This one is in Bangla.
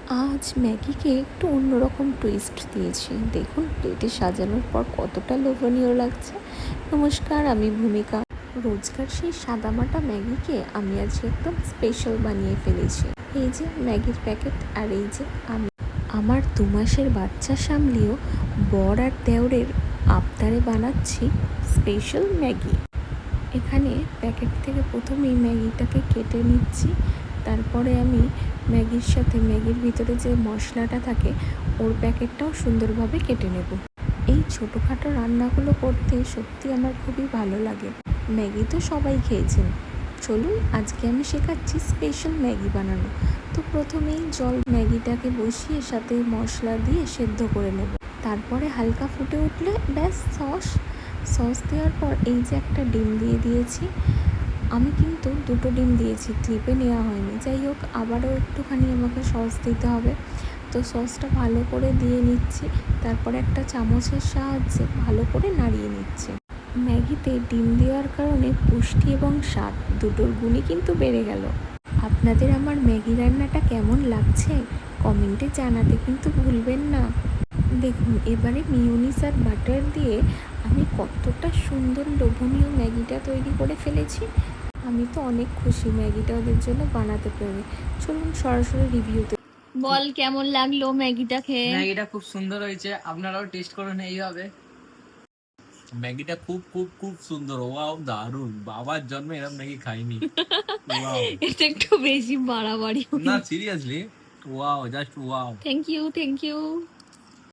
আজ ম্যাগিকে একটু অন্যরকম টুইস্ট দিয়েছি। দেখুন প্লেটে সাজানোর পর কতটা লোভনীয় লাগছে। নমস্কার, আমি ভূমিকা। রোজকার সেই সাদামাটা ম্যাগিকে আমি আজ একদম স্পেশাল বানিয়ে ফেলেছি। এই যে ম্যাগির প্যাকেট, আর এই যে আমি আমার 2 মাসের বাচ্চা সামলিয়েও বর আর দেওরের আবদারে বানাচ্ছি স্পেশাল ম্যাগি। এখানে প্যাকেট থেকে প্রথমেই ম্যাগিটাকে কেটে নিচ্ছি। তারপরে আমি ম্যাগির সাথে ম্যাগির ভিতরে যে মশলাটা থাকে ওর প্যাকেটটাও সুন্দরভাবে কেটে নেব। এই ছোটোখাটো রান্নাগুলো করতে সত্যি আমার খুবই ভালো লাগে। ম্যাগি তো সবাই খেয়েছেন, চলুন আজকে আমি শেখাচ্ছি স্পেশাল ম্যাগি বানানো। তো প্রথমেই ম্যাগিটাকে বসিয়ে সাথে মশলা দিয়ে সেদ্ধ করে নেব। তারপরে হালকা ফুটে উঠলে ব্যাস সস দেওয়ার পর এই যে একটা ডিম দিয়ে দিয়েছি। আমি কিন্তু 2টো ডিম দিয়েছি, ক্লিপে নেওয়া হয়নি। যাই হোক, আবারও একটুখানি আমাকে সস দিতে হবে। তো সসটা ভালো করে দিয়ে নিচ্ছি। তারপরে একটা চামচের সাহায্যে ভালো করে নাড়িয়ে নিচ্ছি। ম্যাগিতে ডিম দেওয়ার কারণে পুষ্টি এবং স্বাদ দুটোর গুণই কিন্তু বেড়ে গেল। আপনাদের আমার ম্যাগি রান্নাটা কেমন লাগছে কমেন্টে জানাতে কিন্তু ভুলবেন না। দেখুন এবারে মিউনিস আর বাটার দিয়ে আমি কতটা সুন্দর লোভনীয় ম্যাগিটা তৈরি করে ফেলেছি। আমি তো অনেক খুশি ম্যাগিটা ওদের জন্য বানাতে পেরে। চলুন সরাসরি রিভিউতে। বল কেমন লাগলো ম্যাগিটা খেয়ে? ম্যাগিটা খুব সুন্দর হয়েছে, আপনারাও টেস্ট করুন এইভাবে। ম্যাগিটা খুব খুব খুব সুন্দর, ওয়াও দারুণ, বাবার জন্মে এরকম ম্যাগি খাইনি। ওয়াও, এটা একটু বেশি বাড়াবাড়ি। না seriously, wow, just wow. Thank you.